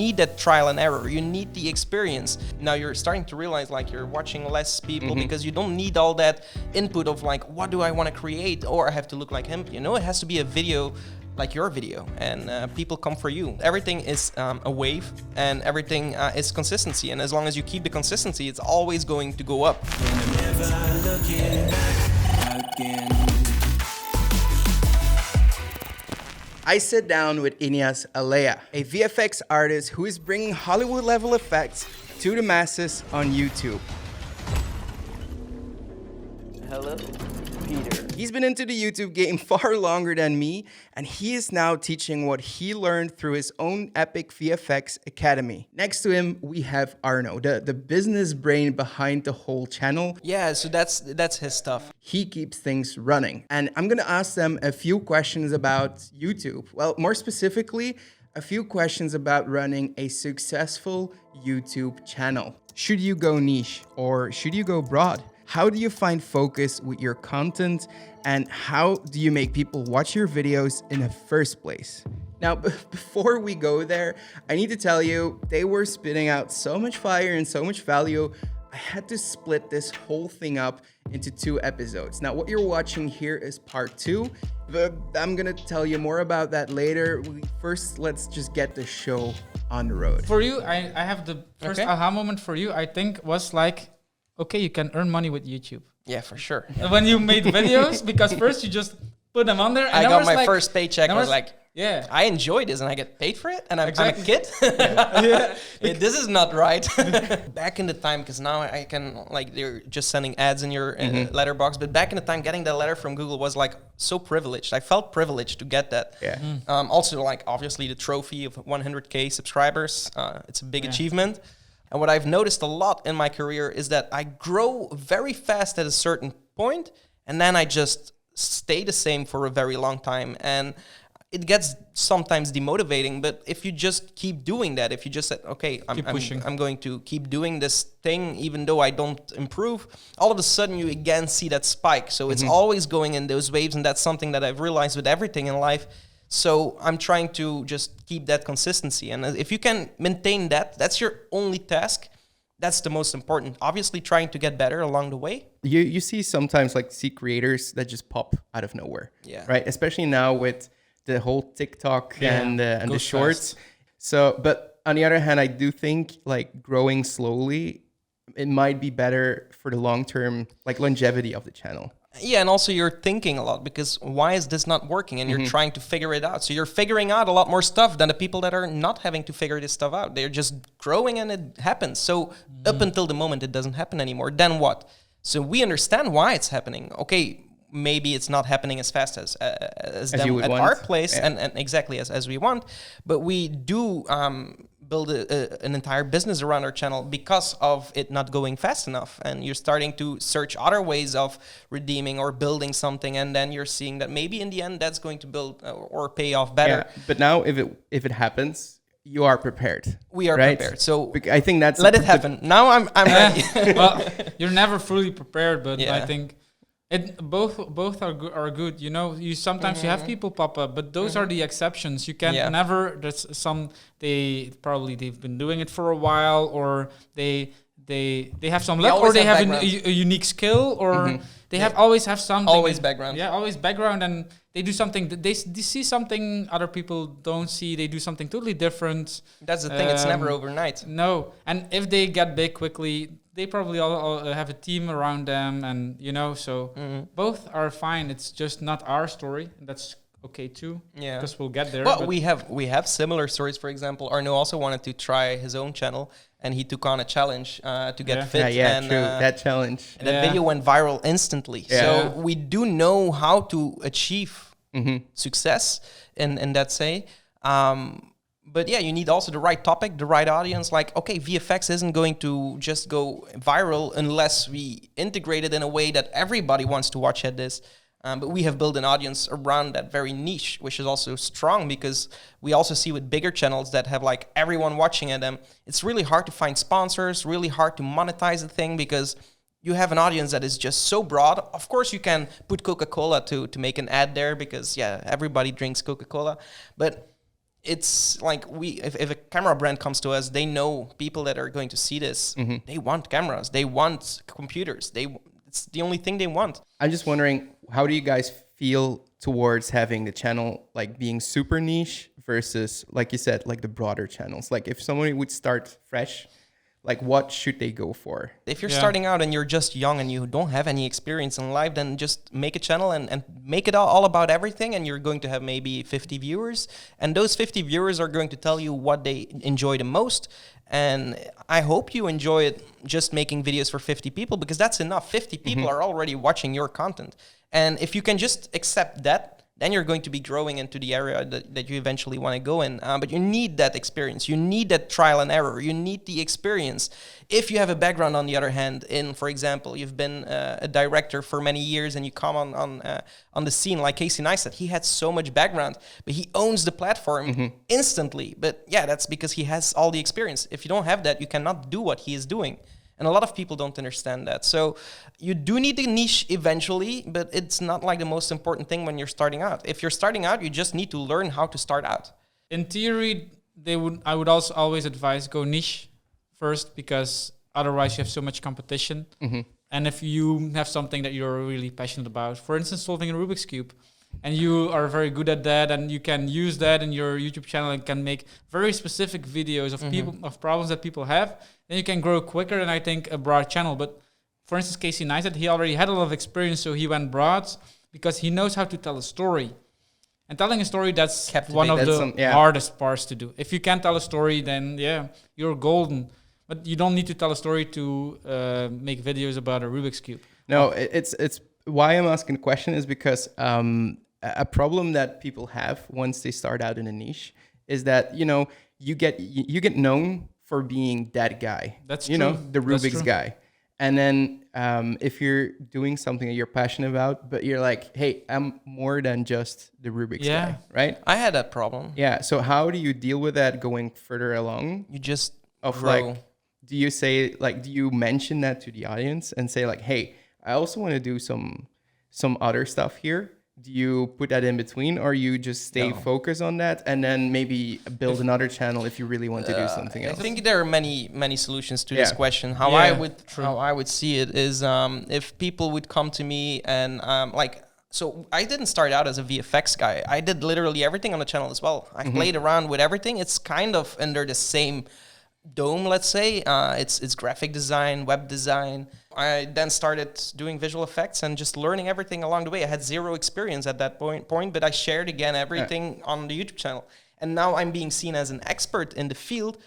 need that trial and error. You need the experience. Now you're starting to realize like you're watching less people because you don't need all that input of like, what do I want to create? Or I have to look like him. You know, it has to be a video like your video, and people come for you. Everything is a wave, and everything is consistency. And as long as you keep the consistency, it's always going to go up. I sit down with Ignace Aleya, a VFX artist who is bringing Hollywood-level effects to the masses on YouTube. Hello, Peter. He's been into the YouTube game far longer than me, and he is now teaching what he learned through his own epic VFX academy. Next to him, we have Arnaud, the business brain behind the whole channel. Yeah, so that's his stuff. He keeps things running. And I'm gonna ask them a few questions about YouTube. Well, more specifically, a few questions about running a successful YouTube channel. Should you go niche or should you go broad? How do you find focus with your content, and how do you make people watch your videos in the first place? Now, before we go there, I need to tell you, they were spitting out so much fire and so much value, I had to split this whole thing up into 2 episodes. Now, what you're watching here is part 2, but I'm gonna tell you more about that later. First, let's just get the show on the road. For you, I have the first aha moment for you, I think, was like, okay, you can earn money with YouTube. Yeah, for sure. When you made videos, because first you just put them on there. And I got my first paycheck. I was like, yeah, I enjoy this and I get paid for it, and I'm a kid. This is not right. Back in the time, because now I can, like, they're just sending ads in your letterbox, but back in the time, getting that letter from Google was like so privileged. I felt privileged to get that. Yeah. Also, like, obviously the trophy of 100K subscribers, it's a big achievement. And what I've noticed a lot in my career is that I grow very fast at a certain point, and then I just stay the same for a very long time. And it gets sometimes demotivating, but if you just keep doing that, if you just said, okay, I'm going to keep doing this thing, even though I don't improve, all of a sudden you again see that spike. So it's always going in those waves, and that's something that I've realized with everything in life. So I'm trying to just keep that consistency. And if you can maintain that, that's your only task. That's the most important. Obviously, trying to get better along the way. You see sometimes like creators that just pop out of nowhere, right? Especially now with the whole TikTok and the shorts. Fast. So, but on the other hand, I do think like growing slowly, it might be better for the long-term like longevity of the channel. Yeah, and also you're thinking a lot, because why is this not working? And you're trying to figure it out. So you're figuring out a lot more stuff than the people that are not having to figure this stuff out. They're just growing and it happens. So up until the moment it doesn't happen anymore, then what? So we understand why it's happening. Okay, maybe it's not happening as fast as them at our place and exactly as we want. But we do build an entire business around our channel because of it not going fast enough, and you're starting to search other ways of redeeming or building something, and then you're seeing that maybe in the end that's going to build or pay off better. Yeah, but now if it happens, you are prepared. We are prepared. So I think that's let it happen. Now I'm ready. Well, you're never fully prepared, but I think both are good. You know, you sometimes you have people pop up, but those are the exceptions. You can never. There's some they've been doing it for a while, or they have some luck, or they have a unique skill, or they always have something. Always background. Yeah, always background, and they do something. They see something other people don't see. They do something totally different. That's the thing. It's never overnight. No, and if they get big quickly, they probably all have a team around them, and you know, so both are fine. It's just not our story. That's okay too. Yeah, because we'll get there. Well, we have similar stories. For example, Arnaud also wanted to try his own channel, and he took on a challenge to get fit. Yeah, true. That challenge. And that video went viral instantly. Yeah. So we do know how to achieve success in that say. But yeah, you need also the right topic, the right audience. Like, okay, VFX isn't going to just go viral unless we integrate it in a way that everybody wants to watch at this. But we have built an audience around that very niche, which is also strong, because we also see with bigger channels that have like everyone watching at them, it's really hard to find sponsors, really hard to monetize the thing, because you have an audience that is just so broad. Of course, you can put Coca-Cola to make an ad there, because everybody drinks Coca-Cola. But it's like if a camera brand comes to us, they know people that are going to see this. They want cameras, they want computers, it's the only thing they want. I'm just wondering, how do you guys feel towards having the channel like being super niche versus, like you said, like the broader channels? Like if someone would start fresh, like what should they go for? If you're starting out and you're just young and you don't have any experience in live, then just make a channel and make it all about everything, and you're going to have maybe 50 viewers, and those 50 viewers are going to tell you what they enjoy the most. And I hope you enjoy it just making videos for 50 people, because that's enough. 50 people are already watching your content. And if you can just accept that, then you're going to be growing into the area that you eventually want to go in. But you need that experience. You need that trial and error. You need the experience. If you have a background, on the other hand, in, for example, you've been a director for many years and you come on the scene, like Casey Neistat, he had so much background, but he owns the platform instantly. But yeah, that's because he has all the experience. If you don't have that, you cannot do what he is doing. And a lot of people don't understand that. So you do need the niche eventually, but it's not like the most important thing when you're starting out. If you're starting out, you just need to learn how to start out. In theory, I would also always advise go niche first, because otherwise you have so much competition. And if you have something that you're really passionate about, for instance, solving a Rubik's Cube, and you are very good at that, and you can use that in your YouTube channel and can make very specific videos of of problems that people have, then you can grow quicker than I think a broad channel. But for instance, Casey Neistat, he already had a lot of experience, so he went broad because he knows how to tell a story. And telling a story, that's one of the hardest parts to do. If you can't tell a story, then you're golden. But you don't need to tell a story to make videos about a Rubik's Cube. No, it's why I'm asking the question is because a problem that people have once they start out in a niche is that, you get known for being that guy. That's true. The Rubik's guy. And then if you're doing something that you're passionate about, but you're like, hey, I'm more than just the Rubik's guy, right? I had that problem. Yeah. So how do you deal with that going further along? You just grow. Do you say, like, do you mention that to the audience and say, like, hey, I also want to do some other stuff here? Do you put that in between, or you just stay focused on that and then maybe build another channel if you really want to do something else? I think there are many solutions to this question. How I would see it is if people would come to me and so I didn't start out as a VFX guy. I did literally everything on the channel as well. I played around with everything. It's kind of under the same dome, let's say. It's graphic design, web design. I then started doing visual effects and just learning everything along the way. I had zero experience at that point, but I shared again everything on the YouTube channel. And now I'm being seen as an expert in the field,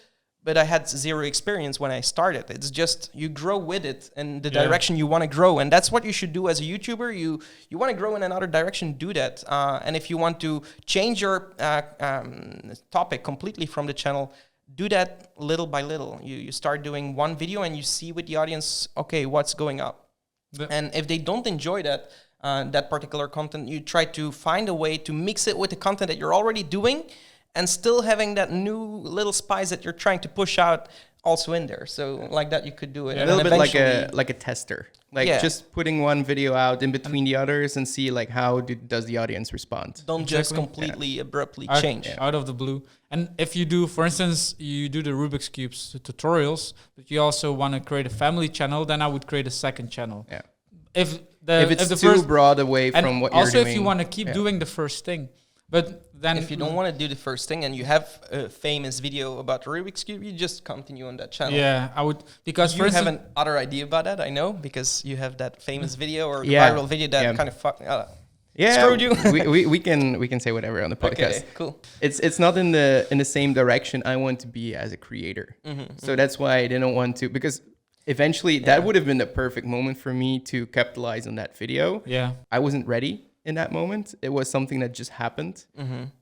but I had zero experience when I started. It's just you grow with it and the direction you want to grow. And that's what you should do as a YouTuber. You want to grow in another direction, do that. And if you want to change your topic completely from the channel, do that little by little. You start doing one video and you see with the audience, okay, what's going up. And if they don't enjoy that particular content, you try to find a way to mix it with the content that you're already doing and still having that new little spice that you're trying to push out also in there. So like that, you could do it. A little bit like a tester. Just putting one video out in between the others and see like how does the audience respond. Don't just completely abruptly change. Out of the blue. And if you do, for instance, you do the Rubik's Cubes tutorials, but you also want to create a family channel, then I would create a second channel. Yeah. If it's too broad away from what you're doing. Also, if you want to keep doing the first thing. But then if you don't want to do the first thing and you have a famous video about the Rubik's Cube, you just continue on that channel. Yeah, I would, because you have an other idea about that, I know, because you have that famous video or viral video that kind of screwed you. we can say whatever on the podcast. Okay, cool. It's not in the same direction I want to be as a creator. So that's why I didn't want to, because eventually that would have been the perfect moment for me to capitalize on that video. Yeah, I wasn't ready in that moment. It was something that just happened,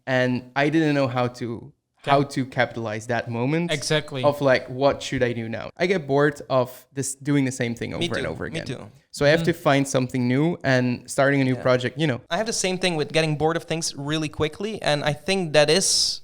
and I didn't know how to capitalize that moment. Exactly. Of like, what should I do now? I get bored of doing the same thing over and over again. Me too. So I have to find something new, and starting a new project, I have the same thing with getting bored of things really quickly, and I think that is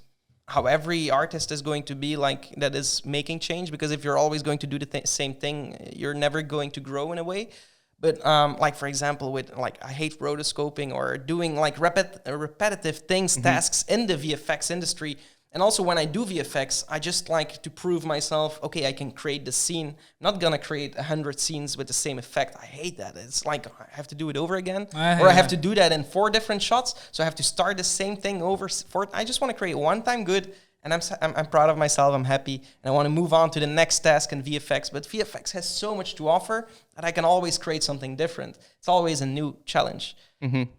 how every artist is going to be like, that is making change, because if you're always going to do the same thing, you're never going to grow in a way. But like, for example, with like, I hate rotoscoping or doing like repetitive things, tasks in the VFX industry. And also when I do VFX, I just like to prove myself, okay, I can create the scene. I'm not gonna create 100 scenes with the same effect. I hate that. It's like I have to do it over again. Or I have to do that in 4 different shots. So I have to start the same thing over. I just want to create one time good. And I'm proud of myself, I'm happy, and I want to move on to the next task in VFX. But VFX has so much to offer that I can always create something different. It's always a new challenge.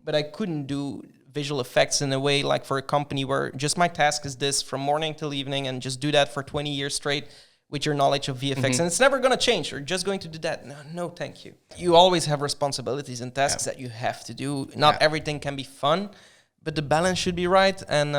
But I couldn't do visual effects in a way like for a company where just my task is this from morning till evening and just do that for 20 years straight with your knowledge of VFX. And it's never going to change. You're just going to do that. No, thank you. You always have responsibilities and tasks that you have to do. Not everything can be fun, but the balance should be right. And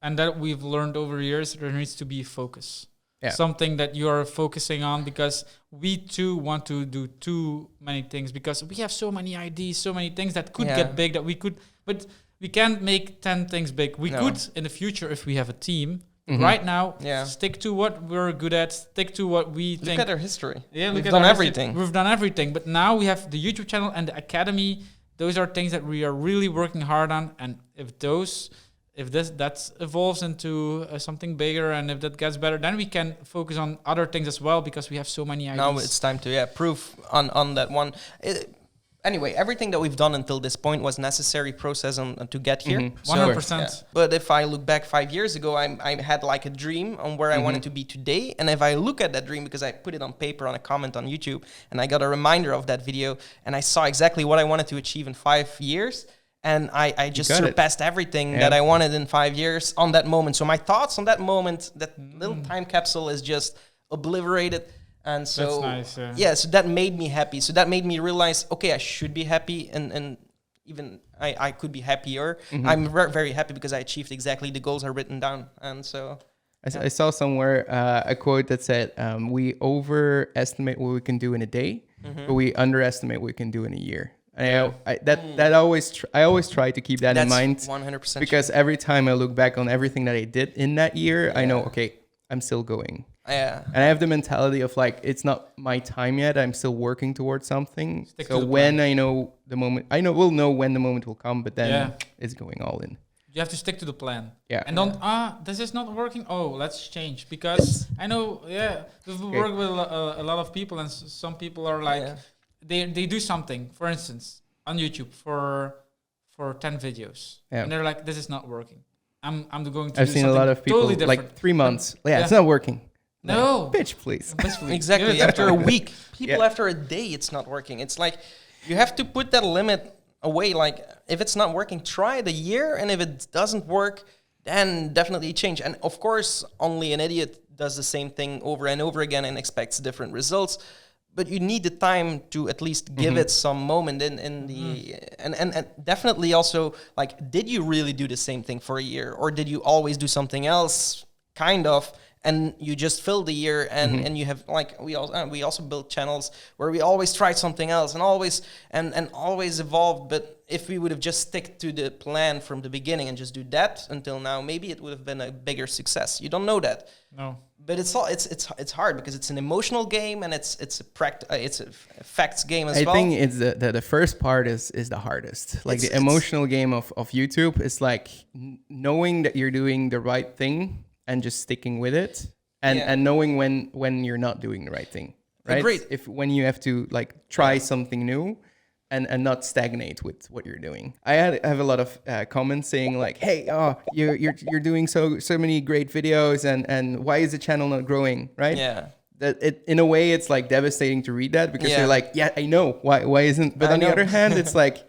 And that we've learned over years, there needs to be focus. Yeah. Something that you are focusing on, because we too want to do too many things, because we have so many ideas, so many things that could get big that we could, but we can't make 10 things big. We could in the future if we have a team. Right now, stick to what we're good at, stick to what we think. Look at our history. Yeah, we've done everything. We've done everything, but now we have the YouTube channel and the academy. Those are things that we are really working hard on, and if that evolves into something bigger, and if that gets better, then we can focus on other things as well, because we have so many ideas. Now it's time to prove on that one. Anyway, everything that we've done until this point was necessary process to get here. 100%. But if I look back 5 years ago, I had like a dream on where I wanted to be today. And if I look at that dream, because I put it on paper on a comment on YouTube, and I got a reminder of that video, and I saw exactly what I wanted to achieve in 5 years. And I just surpassed everything that I wanted in 5 years on that moment. So my thoughts on that moment, that little time capsule is just obliterated. And so, that's nice, so that made me happy. So that made me realize, okay, I should be happy, and even I could be happier. I'm very happy because I achieved exactly the goals I've written down. And so I saw somewhere a quote that said, we overestimate what we can do in a day, but we underestimate what we can do in a year. And I always try to keep that in mind. 100%. Because every time I look back on everything that I did in that year, I know, okay, I'm still going. Yeah. And I have the mentality of like, it's not my time yet. I'm still working towards something. Stick so when I know the moment, we'll know when the moment will come, but then it's going all in. You have to stick to the plan. Yeah. And don't, this is not working. Oh, let's change. Because I know, we've worked with a lot of people, and some people are like, they do something, for instance, on YouTube for 10 videos. Yeah. And they're like, this is not working. I'm going to I've seen a lot of people totally like 3 months. It's not working. No. Bitch, please. Exactly. After a week, people after a day, it's not working. It's like you have to put that limit away. Like if it's not working, try it a year. And if it doesn't work, then definitely change. And of course, only an idiot does the same thing over and over again and expects different results. But you need the time to at least give it some moment in the and definitely also like, did you really do the same thing for a year, or did you always do something else, kind of, and you just filled the year and you have like we also built channels where we always tried something else and always evolved. But if we would have just stick to the plan from the beginning and just do that until now, maybe it would have been a bigger success. You don't know that. No. But it's hard because it's an emotional game and it's a facts game as well. I think it's the first part is the hardest. Like the emotional game of YouTube is like knowing that you're doing the right thing and just sticking with it, and knowing when you're not doing the right thing. Right? Agreed. When you have to like try something new. And not stagnate with what you're doing. I have a lot of comments saying like, "Hey, you're doing so many great videos, and why is the channel not growing?" Right? Yeah. That in a way it's like devastating to read that because you're like, "Yeah, I know why isn't." But on the other hand, it's like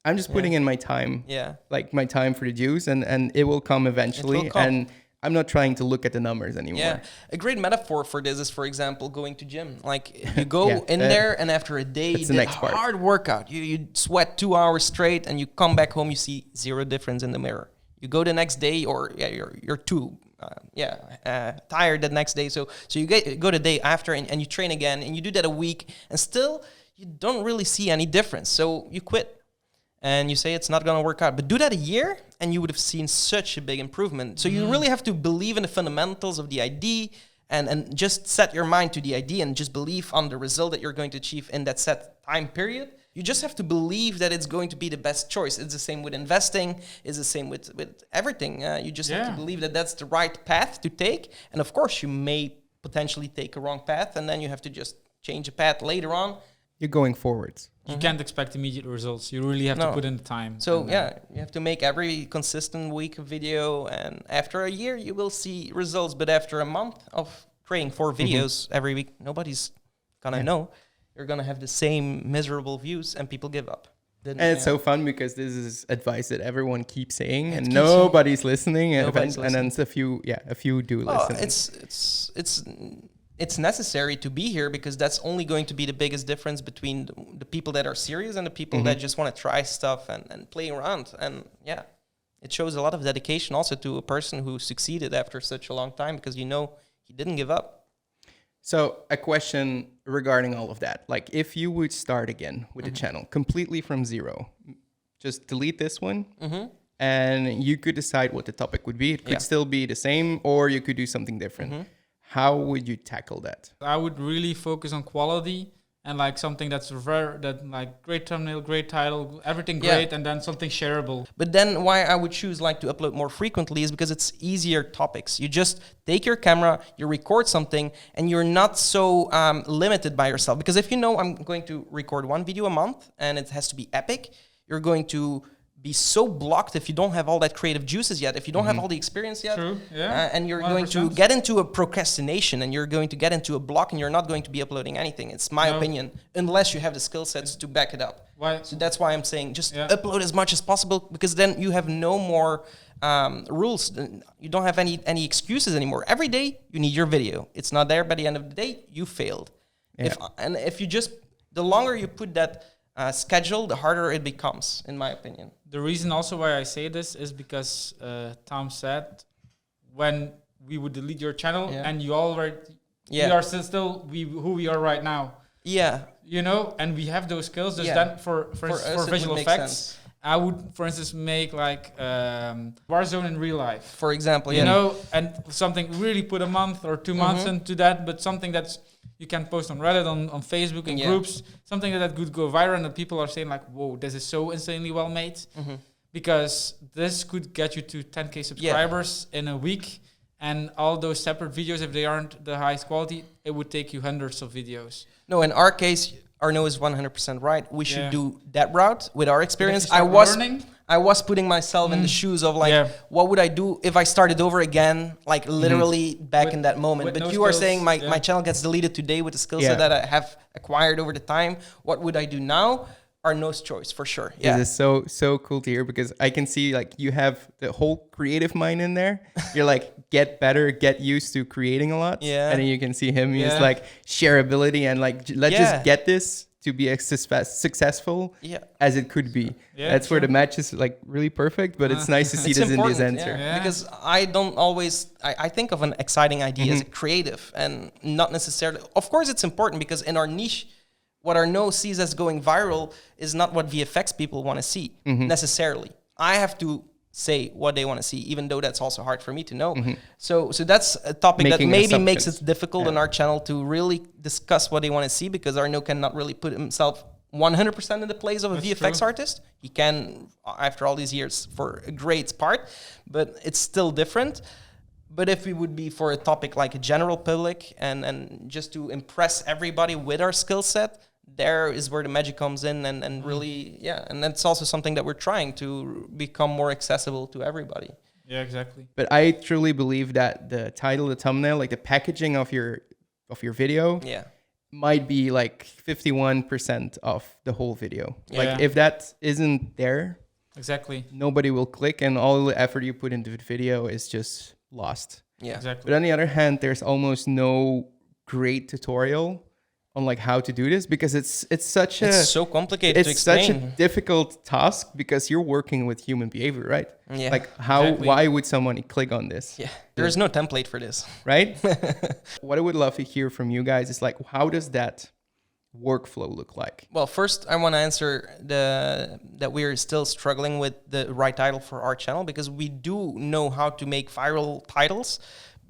I'm just putting in my time. Yeah. Like my time for the juice, and it will come eventually. And I'm not trying to look at the numbers anymore. Yeah, a great metaphor for this is, for example, going to gym. Like you go in there, and after a day, you did a hard workout. You sweat 2 hours straight, and you come back home, you see zero difference in the mirror. You go the next day, or you're too tired the next day. So you go the day after, and you train again, and you do that a week, and still you don't really see any difference. So you quit. And you say it's not going to work out. But do that a year, and you would have seen such a big improvement. So you really have to believe in the fundamentals of the idea and just set your mind to the idea and just believe on the result that you're going to achieve in that set time period. You just have to believe that it's going to be the best choice. It's the same with investing. It's the same with everything. You just have to believe that that's the right path to take. And of course, you may potentially take a wrong path, and then you have to just change a path later on. You're going forwards. You can't expect immediate results. You really have to put in the time. So you have to make every consistent week a video, and after a year you will see results. But after a month of creating 4 videos every week, nobody's gonna know. You're gonna have the same miserable views, and people give up. And it's so fun because this is advice that everyone keeps saying, and nobody's listening. And then a few do listen. It's necessary to be here because that's only going to be the biggest difference between the people that are serious and the people that just want to try stuff and play around. And it shows a lot of dedication also to a person who succeeded after such a long time, because he didn't give up. So a question regarding all of that, like if you would start again with the channel completely from zero, just delete this one and you could decide what the topic would be. It could still be the same, or you could do something different. How would you tackle that? I would really focus on quality and like something that's like great thumbnail, great title, everything great, and then something shareable. But then why I would choose like to upload more frequently is because it's easier topics. You just take your camera, you record something, and you're not so limited by yourself. Because if you know I'm going to record 1 video a month and it has to be epic, you're going to be so blocked if you don't have all that creative juices yet, if you don't have all the experience yet. True. And you're 100%. going to get into a procrastination, and you're going to get into a block, and you're not going to be uploading anything. It's my opinion, unless you have the skill sets to back it up. Why? So that's why I'm saying just upload as much as possible, because then you have no more rules. You don't have any excuses anymore. Every day you need your video. It's not there by the end of the day, you failed. If you just, the longer you put that schedule, the harder it becomes, in my opinion. The reason also why I say this is because Tom said when we would delete your channel and you already, we are still who we are right now. Yeah. You know, and we have those skills. Just then for visual effects, I would, for instance, make like Warzone in real life. For example, you know, and something really put a month or 2 months into that, but something that's you can post on Reddit, on Facebook, in groups, something that could go viral, and that people are saying like, whoa, this is so insanely well made. Because this could get you to 10K subscribers in a week, and all those separate videos, if they aren't the highest quality, it would take you hundreds of videos. No, in our case, Arnaud is 100% right. We should do that route with our experience. I was putting myself in the shoes of like, what would I do if I started over again, like literally back in that moment. But you are saying my channel gets deleted today with the skill set that I have acquired over the time. What would I do now? Arnaud's choice for sure. Yeah, this is so cool to hear, because I can see like you have the whole creative mind in there. You're like, get better, get used to creating a lot. And then you can see him. He's like shareability and like let's just get this to be as successful as it could be. That's where the match is like really perfect, but it's nice to see this in this answer. Because I don't always, I think of an exciting idea as a creative, and not necessarily, of course it's important, because in our niche, what Arnaud sees as going viral is not what VFX people want to see necessarily. I have to say what they want to see, even though that's also hard for me to know. So that's a topic that maybe makes it difficult on our channel to really discuss what they want to see, because Arnaud cannot really put himself 100% in the place of a VFX artist. He can, after all these years, for a great part, but it's still different. But if we would be for a topic like a general public and just to impress everybody with our skill set, there is where the magic comes in, and really, and that's also something that we're trying to become more accessible to everybody. Yeah, exactly. But I truly believe that the title, the thumbnail, like the packaging of your video, might be like 51% of the whole video. Like if that isn't there, nobody will click, and all the effort you put into the video is just lost. But on the other hand, there's almost no great tutorial on like how to do this, because it's so complicated to explain. It's such a difficult task, because you're working with human behavior, right? Like why would someone click on this? There's no template for this, right? What I would love to hear from you guys is like, how does that workflow look like? Well, first I want to answer that we're still struggling with the right title for our channel, because we do know how to make viral titles,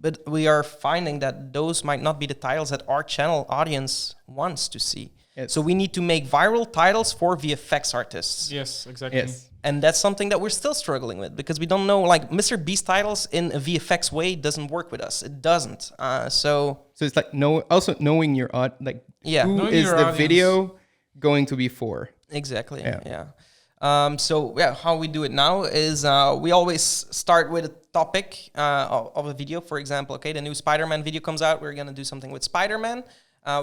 but we are finding that those might not be the titles that our channel audience wants to see. Yes. So we need to make viral titles for VFX artists. Yes, exactly. Yes. And that's something that we're still struggling with because we don't know, like Mr. Beast titles in a VFX way doesn't work with us. It doesn't. So it's like also knowing your who Knowing is your the audience. video going to be for? exactly. Yeah. Yeah. So yeah, how we do it now is we always start with a topic of a video. For example, okay, the new Spider-Man video comes out. We're gonna do something with Spider-Man.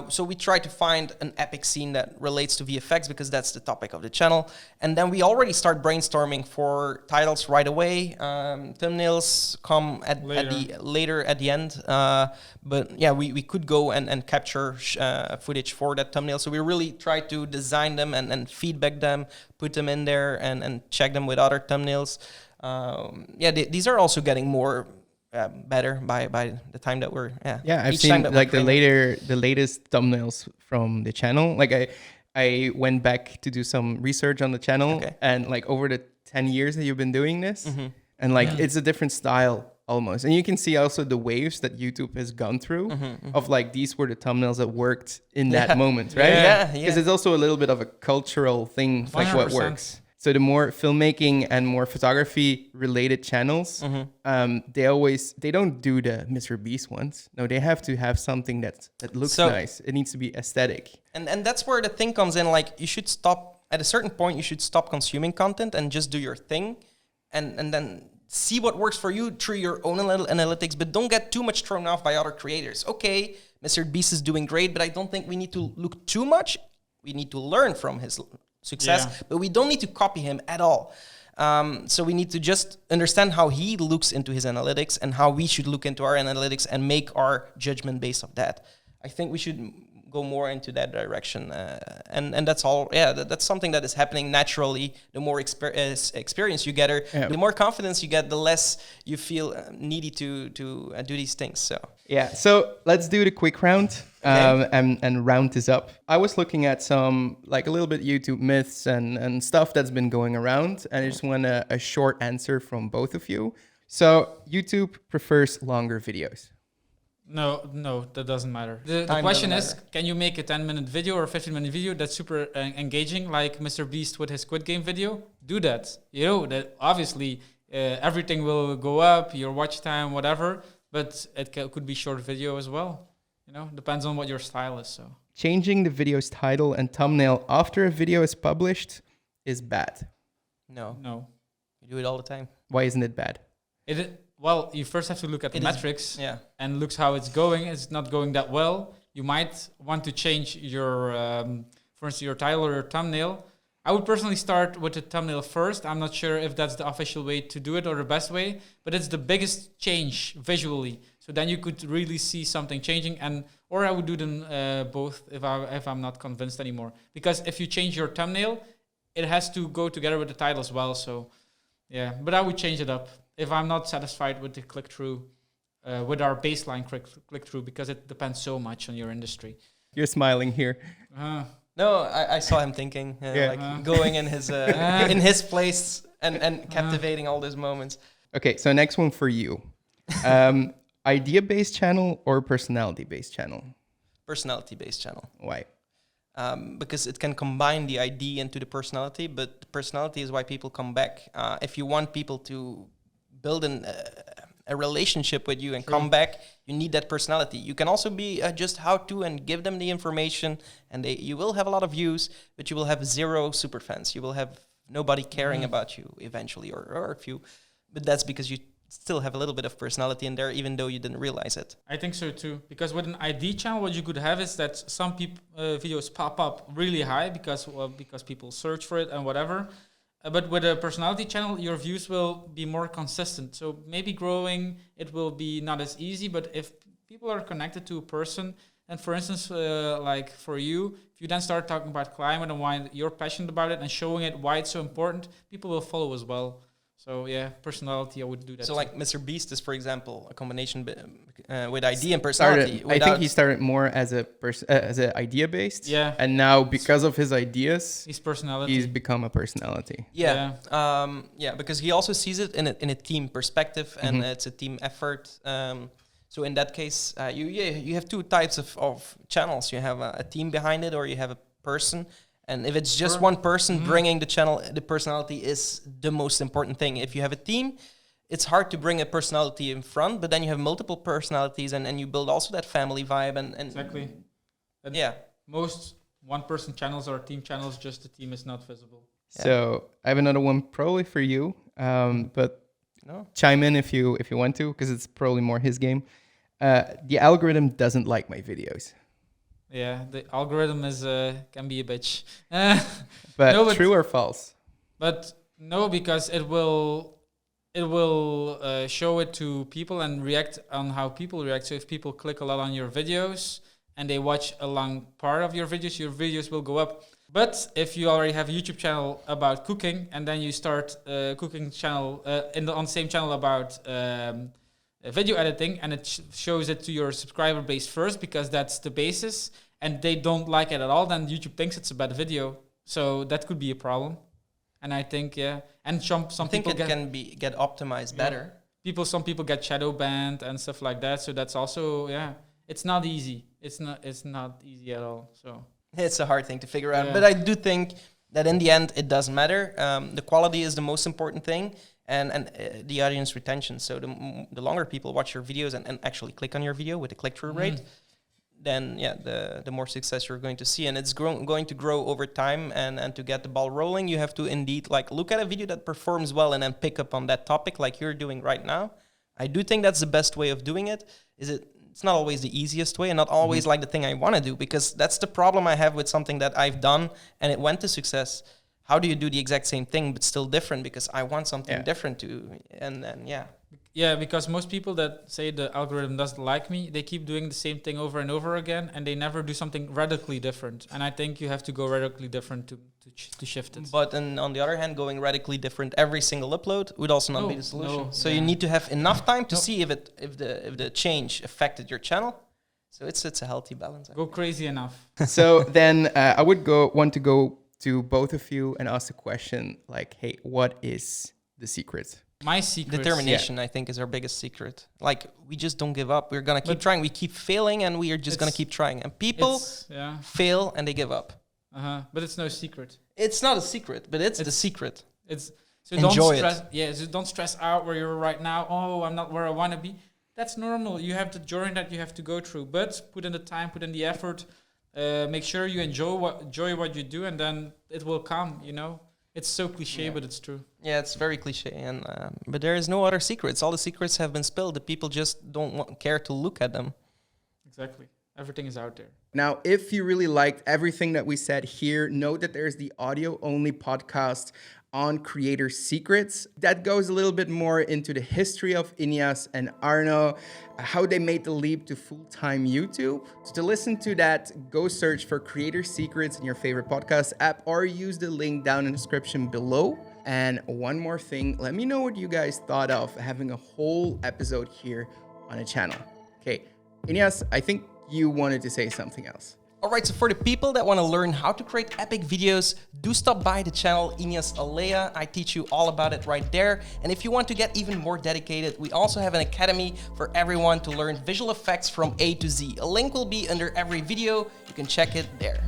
So we try to find an epic scene that relates to VFX because that's the topic of the channel. And then we already start brainstorming for titles right away. Thumbnails come later at the end. But yeah, we could go and capture footage for that thumbnail. So we really try to design them and feedback them, put them in there and check them with other thumbnails. These are also getting more better by the time that we're I've seen like the latest thumbnails from the channel. Like I went back to do some research on the channel and like over the 10 years that you've been doing this and like it's a different style almost, and you can see also the waves that YouTube has gone through of like these were the thumbnails that worked in that moment, right? Because it's also a little bit of a cultural thing, like 100%. what works. So the more filmmaking and more photography related channels, they don't do the Mr. Beast ones. No, they have to have something that looks nice. It needs to be aesthetic. And that's where the thing comes in. Like you should stop at a certain point. You should stop consuming content and just do your thing, and then see what works for you through your own analytics. But don't get too much thrown off by other creators. Okay, Mr. Beast is doing great, but I don't think we need to look too much. We need to learn from his success, but we don't need to copy him at all. So we need to just understand how he looks into his analytics and how we should look into our analytics and make our judgment based on that. I think we should go more into that direction. And that's all. Yeah, that's something that is happening naturally. The more experience you get, the more confidence you get, the less you feel needy to do these things. So yeah, so let's do the quick round. And round this up. I was looking at some, like a little bit YouTube myths and stuff that's been going around, and I just want a short answer from both of you. So YouTube prefers longer videos. No, that doesn't matter. The question is, can you make a 10-minute video or a 15-minute video that's super engaging, like Mr. Beast with his Squid Game video? Do that. You know, that obviously everything will go up, your watch time, whatever, but it could be short video as well. You know, depends on what your style is. So changing the video's title and thumbnail after a video is published is bad. No. You do it all the time. Why isn't it bad? Well, you first have to look at the metrics and look how it's going. It's not going that well. You might want to change your, for instance, your title or your thumbnail. I would personally start with the thumbnail first. I'm not sure if that's the official way to do it or the best way, but it's the biggest change visually. So then you could really see something changing, or I would do them both if I'm not convinced anymore. Because if you change your thumbnail, it has to go together with the title as well. So yeah, but I would change it up if I'm not satisfied with the click-through, with our baseline click-through, because it depends so much on your industry. You're smiling here. No, I saw him thinking, going in his place and captivating all those moments. Okay, so next one for you. Idea-based channel or personality-based channel? Personality-based channel. Why? Because it can combine the idea into the personality, but the personality is why people come back. If you want people to build a relationship with you and come back, you need that personality. You can also be just how to and give them the information, and you will have a lot of views, but you will have 0 super fans. You will have nobody caring about you eventually, or a few. But that's because you still have a little bit of personality in there, even though you didn't realize it. I think so too. Because with an ID channel, what you could have is that some videos pop up really high because people search for it and whatever. But with a personality channel, your views will be more consistent. So maybe growing, it will be not as easy. But if people are connected to a person, and for instance, like for you, if you then start talking about climate and why you're passionate about it and showing it why it's so important, people will follow as well. So yeah, personality, I would do that. So like Mr. Beast is, for example, a combination with idea and personality. I think he started more as a idea based. Yeah. And now because of his ideas, his personality, he's become a personality. Yeah. Because he also sees it in a team perspective, and it's a team effort. So in that case, you have 2 types of channels. You have a team behind it, or you have a person. And if it's just one person bringing the channel, the personality is the most important thing. If you have a team, it's hard to bring a personality in front, but then you have multiple personalities and you build also that family vibe. And exactly. And yeah. Most one-person channels or team channels, just the team is not visible. So I have another one probably for you, but chime in if you want to, because it's probably more his game. The algorithm doesn't like my videos. Yeah, the algorithm is can be a bitch. But true or false? But no, because it will show it to people and react on how people react. So if people click a lot on your videos and they watch a long part of your videos will go up. But if you already have a YouTube channel about cooking and then you start a cooking channel on the same channel about video editing, and it shows it to your subscriber base first because that's the basis, and they don't like it at all, then YouTube thinks it's a bad video. So that could be a problem. And I think, and some people can get optimized better. Some people get shadow banned and stuff like that. So that's also, it's not easy. It's not easy at all. So it's a hard thing to figure out. But I do think that in the end, it doesn't matter. The quality is the most important thing. And the audience retention. So the longer people watch your videos and actually click on your video with a click-through rate, then the more success you're going to see. And it's going to grow over time. And to get the ball rolling, you have to indeed look at a video that performs well and then pick up on that topic like you're doing right now. I do think that's the best way of doing it. It's not always the easiest way and not always the thing I want to do, because that's the problem I have with something that I've done and it went to success. How do you do the exact same thing but still different? Because I want something different too. And then, because most people that say the algorithm doesn't like me, they keep doing the same thing over and over again, and they never do something radically different. And I think you have to go radically different to shift it. But on the other hand, going radically different every single upload would also not be the solution. So you need to have enough time to see if the change affected your channel. So it's a healthy balance. Go crazy enough. So then I would want to go to both of you and ask the question like, hey, what is the secret? My secret. Determination, I think, is our biggest secret. We just don't give up. We're going to keep trying. We keep failing and we are just going to keep trying. And people fail and they give up. But it's no secret. It's not a secret, but it's the secret. So enjoy it. Yeah, so don't stress out where you're right now. Oh, I'm not where I want to be. That's normal. You have the journey that you have to go through. But put in the time, put in the effort. Make sure you enjoy what you do, and then it will come. It's so cliche, but it's true. Yeah, it's very cliche, and but there is no other secrets. All the secrets have been spilled. The people just don't care to look at them. Exactly. Everything is out there. Now, if you really liked everything that we said here, note that there's the audio-only podcast on creator secrets that goes a little bit more into the history of Ignace and Arnaud, how they made the leap to full-time YouTube. So to listen to that, go search for Creator Secrets in your favorite podcast app or use the link down in the description below. And one more thing, let me know what you guys thought of having a whole episode here on a channel. Okay, Ignace, I think you wanted to say something else. Alright, so for the people that want to learn how to create epic videos, do stop by the channel Ignace Aleya. I teach you all about it right there. And if you want to get even more dedicated, we also have an academy for everyone to learn visual effects from A to Z. A link will be under every video. You can check it there.